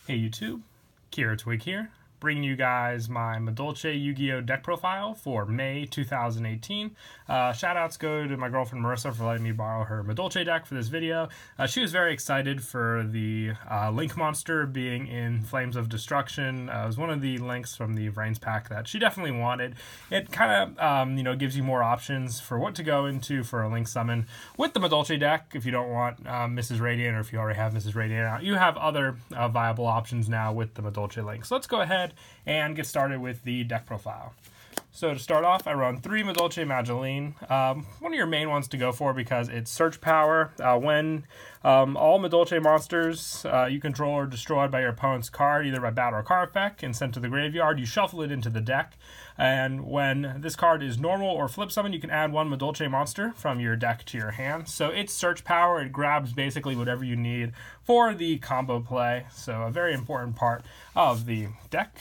Hey YouTube, Kira Twig here, bringing you guys my Madolche Yugioh deck profile for May 2018. Shoutouts go to my girlfriend Marissa for letting me borrow her Madolche deck for this video. She was very excited for the Link monster being in Flames of Destruction. It was one of the links from the Vrains pack that she definitely wanted. It kind of gives you more options for what to go into for a Link summon with the Madolche deck. If you don't want Mrs. Radiant, or if you already have Mrs. Radiant out, you have other viable options now with the Madolche Link. So let's go ahead and get started with the deck profile. So to start off, I run 3 Madolche Mageline. One of your main ones to go for because it's search power. When all Madolche monsters you control are destroyed by your opponent's card, either by battle or card effect, and sent to the graveyard, you shuffle it into the deck. And when this card is normal or flip summon, you can add 1 Madolche monster from your deck to your hand. So it's search power. It grabs basically whatever you need for the combo play. So a very important part of the deck.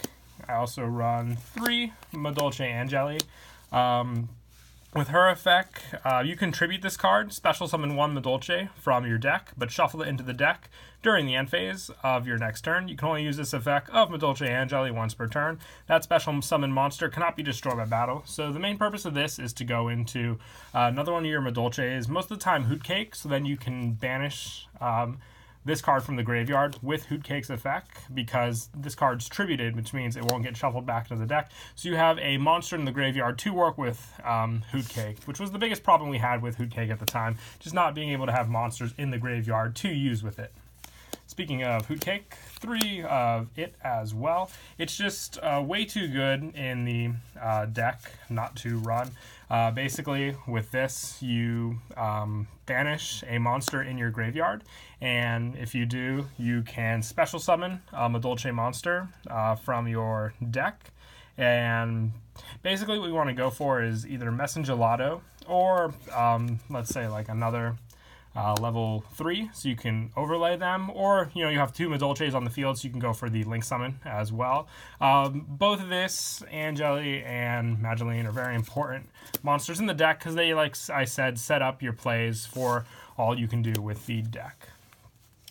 I also run 3 Madolche Angeli. With her effect, you contribute this card, special summon 1 Madolche from your deck, but shuffle it into the deck during the end phase of your next turn. You can only use this effect of Madolche Angeli once per turn. That special summon monster cannot be destroyed by battle. So the main purpose of this is to go into another one of your Madolches, most of the time Hoot Cake, so then you can banish this card from the graveyard with Hoot Cake's effect, because this card's tributed, which means it won't get shuffled back into the deck. So you have a monster in the graveyard to work with Hoot Cake, which was the biggest problem we had with Hoot Cake at the time, just not being able to have monsters in the graveyard to use with it. Speaking of Hoot Cake, 3 of it as well. It's just way too good in the deck not to run. Basically, with this, you banish a monster in your graveyard, and if you do, you can special summon a Madolche monster from your deck. And basically what we want to go for is either Messengelato or let's say like another level 3, so you can overlay them, or you have 2 Madolches on the field, so you can go for the Link summon as well. Both of this, Angeli and Mageline, are very important monsters in the deck because they, like I said, set up your plays for all you can do with the deck.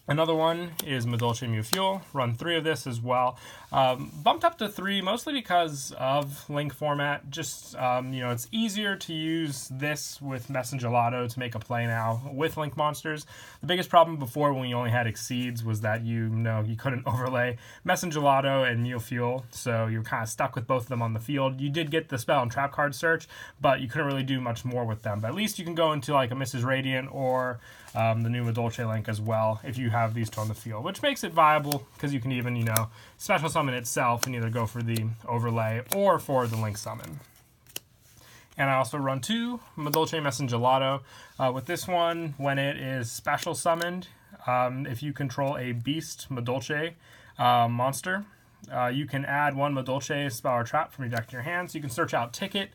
Another one is Madolche Yugioh. Run 3 of this as well. Bumped up to 3 mostly because of Link format. Just, it's easier to use this with Messengelato to make a play now with Link monsters. The biggest problem before when we only had Exceeds was that you couldn't overlay Messengelato and Yugioh, so you were kind of stuck with both of them on the field. You did get the spell and trap card search, but you couldn't really do much more with them. But at least you can go into like a Mrs. Radiant or the new Madolche Link as well if you have these 2 on the field, which makes it viable because you can even, special summon itself and either go for the overlay or for the Link summon. And I also run 2 Madolche Messengelato. With this one, when it is special summoned, if you control a Beast Madolche monster, you can add 1 Madolche spell or trap from your deck to your hand. So you can search out Ticket,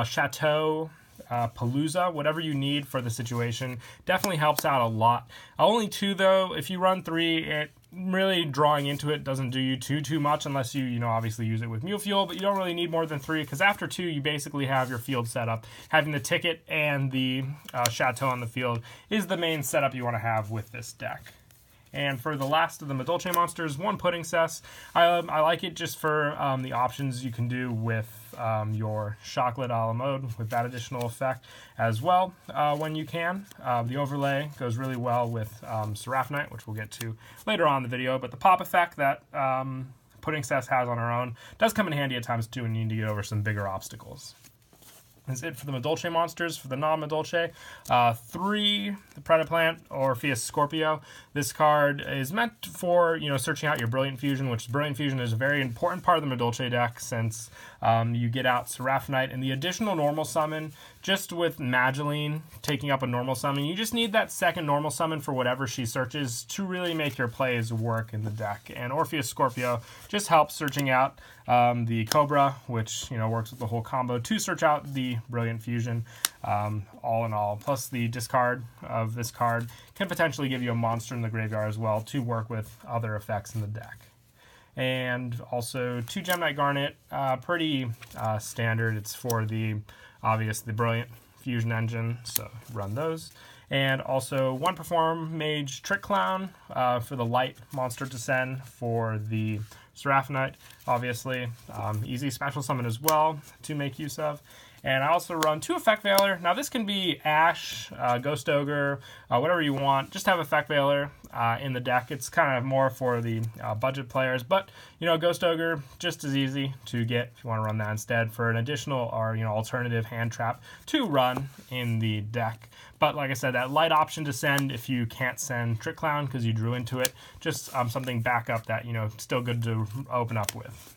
Chateau, Palooza, whatever you need for the situation. Definitely helps out a lot. Only 2 though. If you run 3, it really drawing into it doesn't do you too much unless you obviously use it with Mule Fuel, but you don't really need more than 3 because after 2 you basically have your field set up. Having the Ticket and the Chateau on the field is the main setup you want to have with this deck. And for the last of the Madolche monsters, 1 Pudding Cess. I like it just for the options you can do with your Chocolate a la mode with that additional effect as well when you can. The overlay goes really well with Seraphonite, which we'll get to later on in the video. But the pop effect that Pudding Cess has on her own does come in handy at times too when you need to get over some bigger obstacles. That's it for the Madolche monsters. For the non-Madolche, 3, the Predaplant or Orpheus Scorpio. This card is meant for, searching out your Brilliant Fusion, which Brilliant Fusion is a very important part of the Madolche deck since you get out Seraphonite and the additional normal summon. Just with Mageline taking up a normal summon, you just need that second normal summon for whatever she searches to really make your plays work in the deck. And Orpheus Scorpio just helps searching out the Cobra, which works with the whole combo to search out the Brilliant Fusion. All in all, plus the discard of this card can potentially give you a monster in the graveyard as well to work with other effects in the deck. And also 2 Gemini Garnet, pretty standard. It's for the Brilliant Fusion engine, so run those. And also 1 Perform Mage Trick Clown for the light monster to send for the Seraphonite, obviously. Easy special summon as well to make use of. And I also run 2 Effect Veiler. Now this can be Ash, Ghost Ogre, whatever you want. Just have Effect Veiler in the deck. It's kind of more for the budget players, but you know, Ghost Ogre just as easy to get if you want to run that instead for an additional or alternative hand trap to run in the deck. But like I said, that light option to send if you can't send Trick Clown because you drew into it, just something backup that still good to open up with.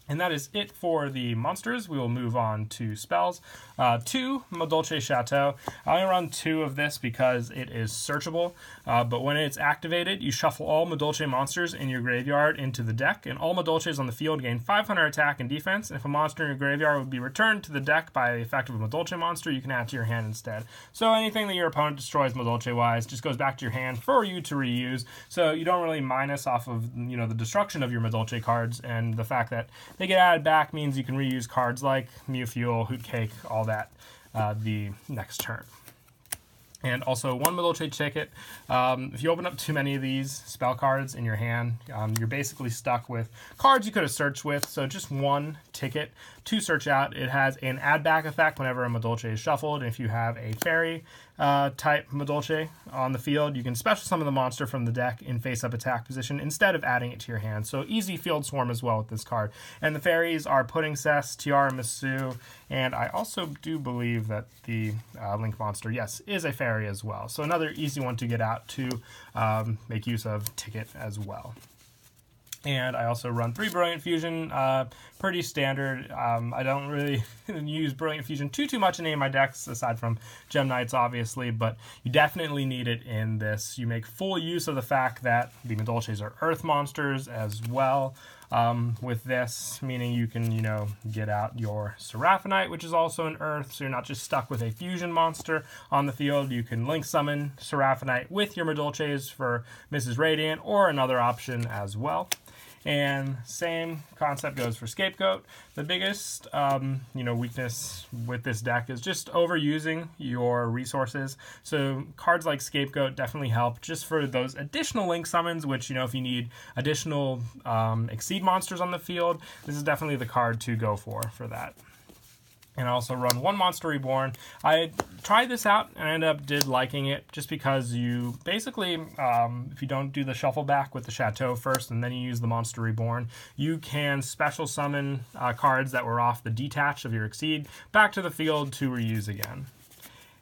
And that is it for the monsters. We will move on to spells. 2 Madolche Chateau. I only run 2 of this because it is searchable, but when it's activated, you shuffle all Madolche monsters in your graveyard into the deck, and all Madolches on the field gain 500 attack and defense, and if a monster in your graveyard would be returned to the deck by the effect of a Madolche monster, you can add to your hand instead. So anything that your opponent destroys Madolche-wise just goes back to your hand for you to reuse, so you don't really minus off of the destruction of your Madolche cards, and the fact that they get added back means you can reuse cards like Mew Fuel, Hoot Cake, all that the next turn. And also 1 Madolche ticket. If you open up too many of these spell cards in your hand, you're basically stuck with cards you could have searched with. So just 1 ticket to search out. It has an add back effect whenever a Madolche is shuffled. And if you have a fairy type Madolche on the field, you can special summon the monster from the deck in face-up attack position instead of adding it to your hand. So easy field swarm as well with this card. And the fairies are Pudding Cess, Tiara Masu, and I also do believe that the Link monster, yes, is a fairy as well. So another easy one to get out to make use of ticket as well. And I also run 3 Brilliant Fusion, pretty standard. I don't really use Brilliant Fusion too much in any of my decks, aside from Gem Knights, obviously, but you definitely need it in this. You make full use of the fact that the Madolches are Earth monsters as well with this, meaning you can, get out your Seraphonite, which is also an Earth, so you're not just stuck with a Fusion monster on the field. You can Link Summon Seraphonite with your Madolches for Mrs. Radiant, or another option as well. And same concept goes for Scapegoat. The biggest, weakness with this deck is just overusing your resources. So cards like Scapegoat definitely help just for those additional Link summons, which, if you need additional Exceed monsters on the field, this is definitely the card to go for that. And I also run 1 Monster Reborn. I tried this out and did liking it just because you basically, if you don't do the shuffle back with the Chateau first and then you use the Monster Reborn, you can special summon cards that were off the detach of your Exceed back to the field to reuse again.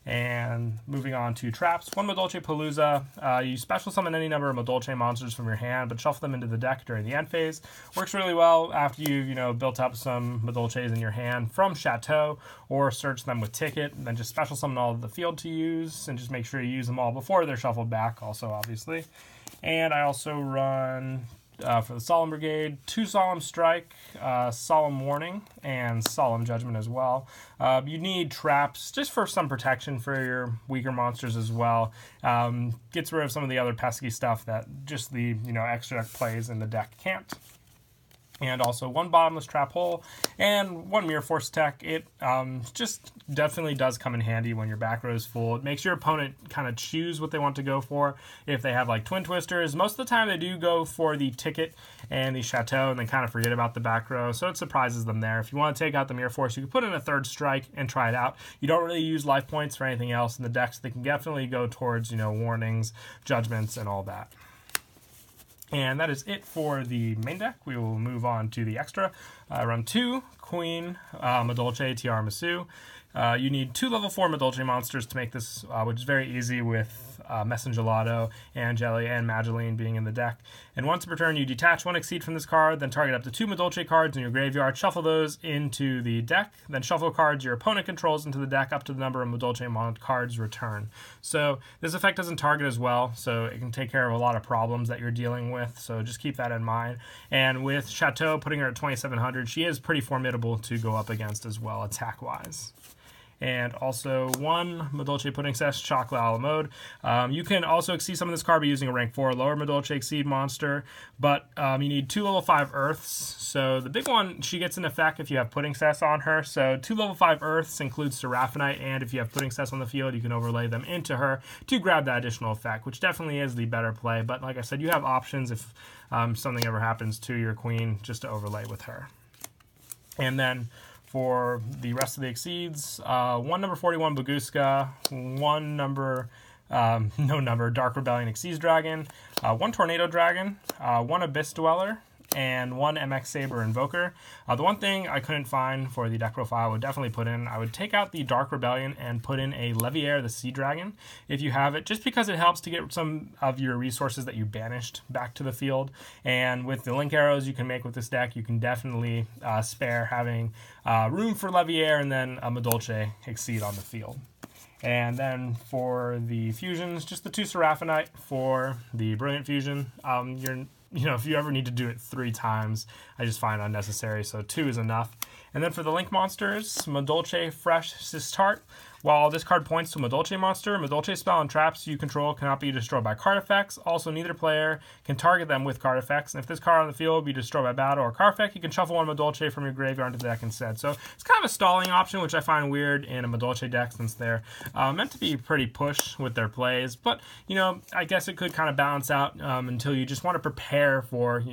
And moving on to traps, 1 Madolche Palooza. You special summon any number of Madolche monsters from your hand, but shuffle them into the deck during the end phase. Works really well after you've built up some Madolches in your hand from Chateau, or search them with Ticket, and then just special summon all of the field to use, and just make sure you use them all before they're shuffled back, also obviously. And I also run for the Solemn Brigade, 2 Solemn Strike, Solemn Warning, and Solemn Judgment as well. You need traps just for some protection for your weaker monsters as well. Gets rid of some of the other pesky stuff that just the extra plays in the deck can't. And also 1 Bottomless Trap Hole and 1 Mirror Force Tech. It just definitely does come in handy when your back row is full. It makes your opponent kind of choose what they want to go for. If they have like Twin Twisters, most of the time they do go for the Ticket and the Chateau and then kind of forget about the back row, so it surprises them there. If you want to take out the Mirror Force, you can put in a 3rd strike and try it out. You don't really use life points for anything else in the deck, so they can definitely go towards warnings, judgments, and all that. And that is it for the main deck. We will move on to the extra. I run 2 Queen Madolche Tiara Masu. You need 2 level 4 Madolche monsters to make this, which is very easy with Messengelato, Angeli, and Madeline being in the deck. And once per turn, you detach 1 Exceed from this card, then target up to 2 Madolche cards in your graveyard, shuffle those into the deck, then shuffle cards your opponent controls into the deck up to the number of Madolche cards return. So this effect doesn't target as well, so it can take care of a lot of problems that you're dealing with, so just keep that in mind. And with Chateau, putting her at 2700, she is pretty formidable to go up against as well, attack-wise. and also 1 Madolche Puddingcess Chocolate a la Mode. You can also exceed some of this card by using a rank 4 lower Madolche Exceed monster, but you need 2 level 5 Earths. So the big one, she gets an effect if you have Puddingcess on her. So 2 level 5 Earths includes Seraphonite, and if you have Puddingcess on the field, you can overlay them into her to grab that additional effect, which definitely is the better play. But like I said, you have options if something ever happens to your queen, just to overlay with her. And then for the rest of the exceeds, 1 number 41 Baguska, 1 number, no number, Dark Rebellion Exceeds Dragon, 1 Tornado Dragon, 1 Abyss Dweller, and 1 MX Saber Invoker. The one thing I couldn't find for the deck profile I would definitely put in, I would take out the Dark Rebellion and put in a Leviair the Sea Dragon if you have it, just because it helps to get some of your resources that you banished back to the field. And with the link arrows you can make with this deck, you can definitely spare having room for Leviair and then a Madolche Exceed on the field. And then for the fusions, just the 2 Seraphonite for the Brilliant Fusion. If you ever need to do it 3 times, I just find it unnecessary, so 2 is enough. And then for the Link monsters, Madolche Fresh Sistart. While this card points to a Madolche monster, Madolche spell and traps you control cannot be destroyed by card effects. Also, neither player can target them with card effects. And if this card on the field be destroyed by battle or card effect, you can shuffle 1 Madolche from your graveyard into the deck instead. So it's kind of a stalling option, which I find weird in a Madolche deck since they're meant to be pretty push with their plays. But, I guess it could kind of balance out until you just want to prepare for,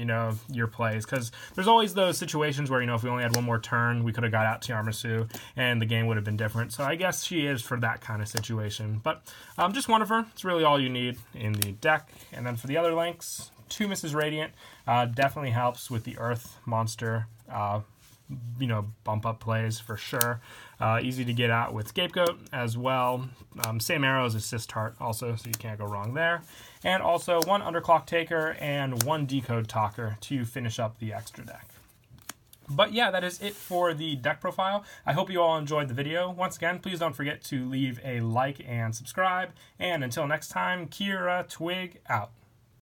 your plays. Because there's always those situations where, if we only had 1 more turn, we could have got out Tiarmasu and the game would have been different. So I guess she is for that kind of situation. But just 1 of her. It's really all you need in the deck. And then for the other links, 2 Mrs. Radiant definitely helps with the Earth monster bump up plays for sure. Easy to get out with Scapegoat as well. Same arrow as a Sistart also, so you can't go wrong there. And also 1 Underclock Taker and 1 Decode Talker to finish up the extra deck. But yeah, that is it for the deck profile. I hope you all enjoyed the video. Once again, please don't forget to leave a like and subscribe. And until next time, Kira Twig out.